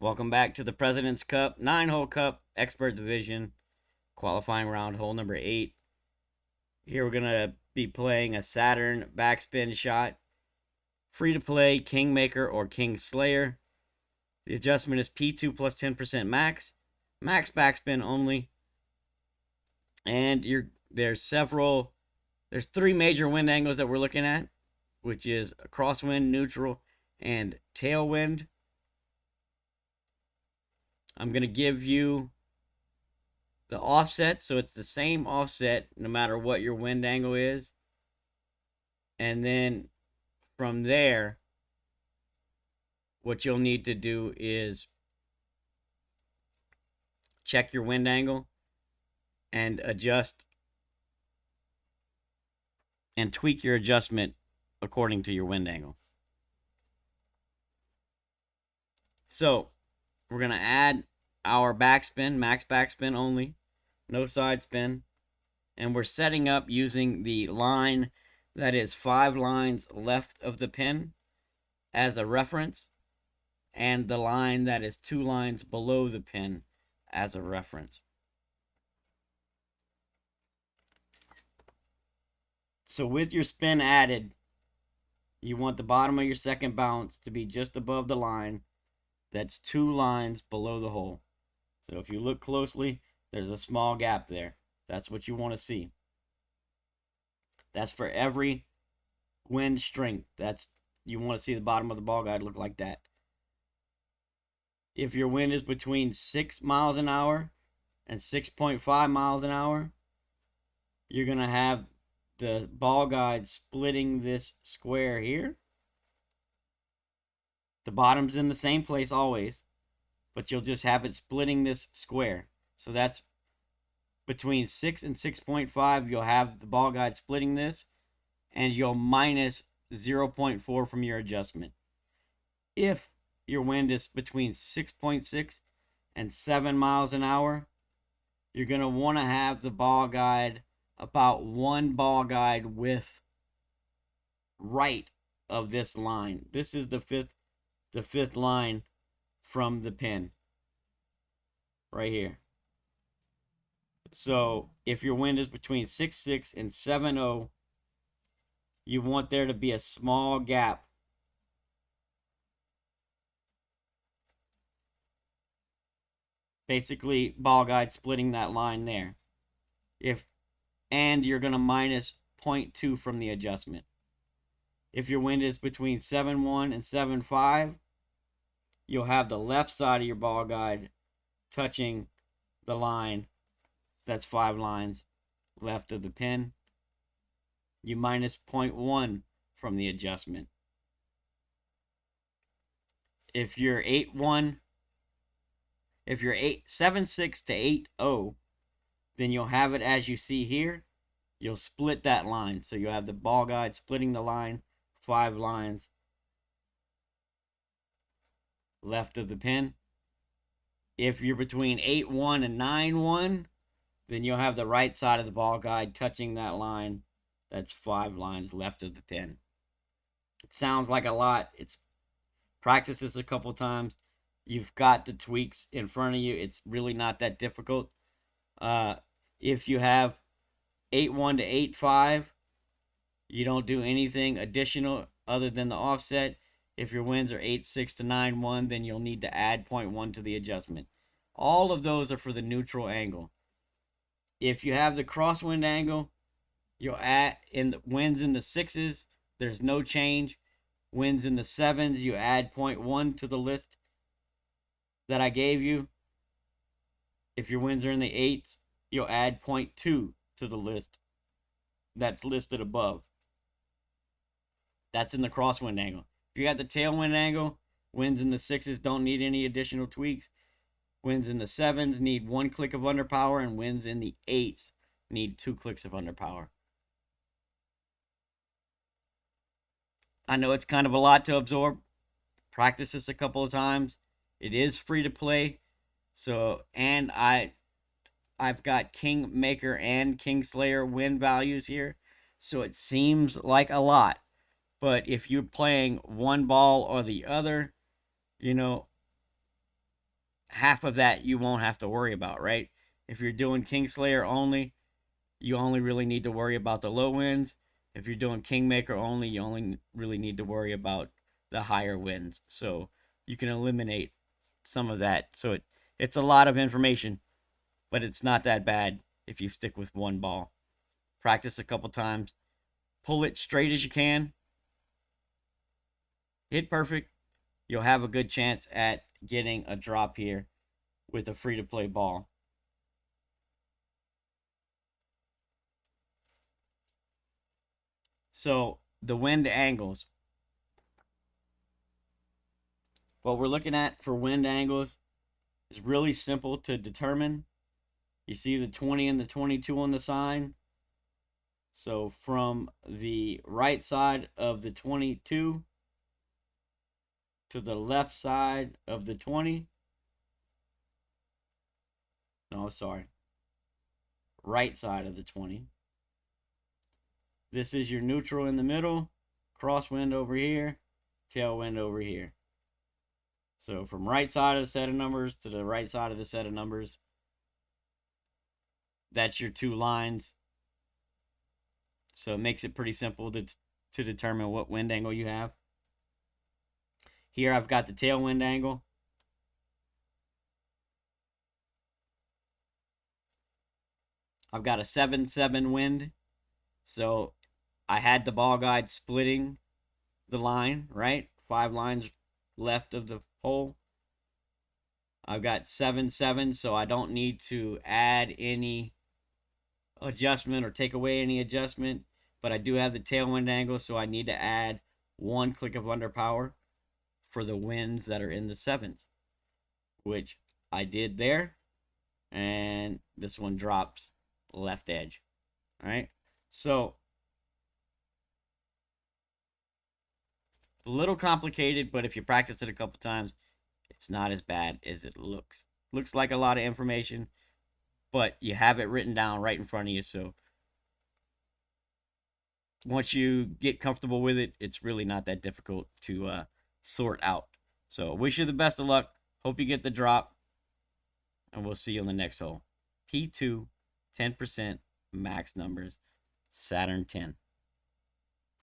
Welcome back to the President's Cup 9-hole cup expert division qualifying round, hole number 8. Here we're going to be playing a Saturn backspin shot. Free to play Kingmaker or King Slayer. The adjustment is P2 plus 10% max. Max backspin only. And there's 3 major wind angles that we're looking at, which is a crosswind, neutral, and tailwind. I'm going to give you the offset, so it's the same offset no matter what your wind angle is. And then from there, what you'll need to do is check your wind angle and adjust and tweak your adjustment according to your wind angle. So we're going to add our backspin, max backspin only, no side spin. And we're setting up using the line that is 5 lines left of the pin as a reference, and the line that is 2 lines below the pin as a reference. So with your spin added, you want the bottom of your second bounce to be just above the line that's 2 lines below the hole. So if you look closely, there's a small gap there. That's what you want to see. That's for every wind strength. You want to see the bottom of the ball guide look like that. If your wind is between 6 miles an hour and 6.5 miles an hour, you're going to have the ball guide splitting this square here. The bottom's in the same place always, but you'll just have it splitting this square. So that's between 6 and 6.5, you'll have the ball guide splitting this, and you'll minus 0.4 from your adjustment. If your wind is between 6.6 and 7 miles an hour, you're going to want to have the ball guide about 1 ball guide width right of this line. This is the fifth line from the pin right here. So if your wind is between 6.6 and 7.0, you want there to be a small gap basically ball guide splitting that line there. And you're going to minus 0.2 from the adjustment. If your wind is between 7.1 and 7.5, you'll have the left side of your ball guide touching the line that's 5 lines left of the pin. You minus 0.1 from the adjustment. If you're 7.6 to 8.0, then you'll have it as you see here. You'll split that line. So you'll have the ball guide splitting the line, 5 lines left of the pin. If you're between 8.1 and 9.1, then you'll have the right side of the ball guide touching that line that's 5 lines left of the pin. It sounds like a lot. It's practice this a couple times. You've got the tweaks in front of you. It's really not that difficult. If you have 8.1 to 8.5, you don't do anything additional other than the offset. If your winds are 8.6 to 9.1, then you'll need to add 0.1 to the adjustment. All of those are for the neutral angle. If you have the crosswind angle, you'll add in the winds in the 6s, there's no change. Winds in the 7s, you add 0.1 to the list that I gave you. If your winds are in the 8s, you'll add 0.2 to the list that's listed above. That's in the crosswind angle. If you got the tailwind angle, winds in the 6s don't need any additional tweaks. Winds in the 7s need 1 click of underpower, and winds in the 8s need 2 clicks of underpower. I know it's kind of a lot to absorb. Practice this a couple of times. It is free to play. So, and I've got Kingmaker and King Slayer win values here. So it seems like a lot. But if you're playing one ball or the other, half of that you won't have to worry about, right? If you're doing Kingslayer only, you only really need to worry about the low winds. If you're doing Kingmaker only, you only really need to worry about the higher winds. So you can eliminate some of that. So it's a lot of information, but it's not that bad if you stick with one ball. Practice a couple times. Pull it straight as you can. Hit perfect. You'll have a good chance at getting a drop here with a free-to-play ball. So the wind angles. What we're looking at for wind angles is really simple to determine. You see the 20 and the 22 on the sign. So from the right side of the 22 to the left side of the 20. No, sorry. Right side of the 20. This is your neutral in the middle, crosswind over here, tailwind over here. So from right side of the set of numbers to the right side of the set of numbers, that's your two lines. So it makes it pretty simple to determine what wind angle you have. Here I've got the tailwind angle. I've got a 7-7 wind. So I had the ball guide splitting the line, right? 5 lines left of the hole. I've got 7-7, so I don't need to add any adjustment or take away any adjustment. But I do have the tailwind angle, so I need to add 1 click of underpower for the winds that are in the 7s, which I did there. And this one drops left edge. All right. So a little complicated, but if you practice it a couple times, it's not as bad as it looks. Looks like a lot of information, but you have it written down right in front of you. So once you get comfortable with it, it's really not that difficult to sort out. So wish you the best of luck. Hope you get the drop, and we'll see you on the next hole. P2, 10% max numbers, Saturn 10.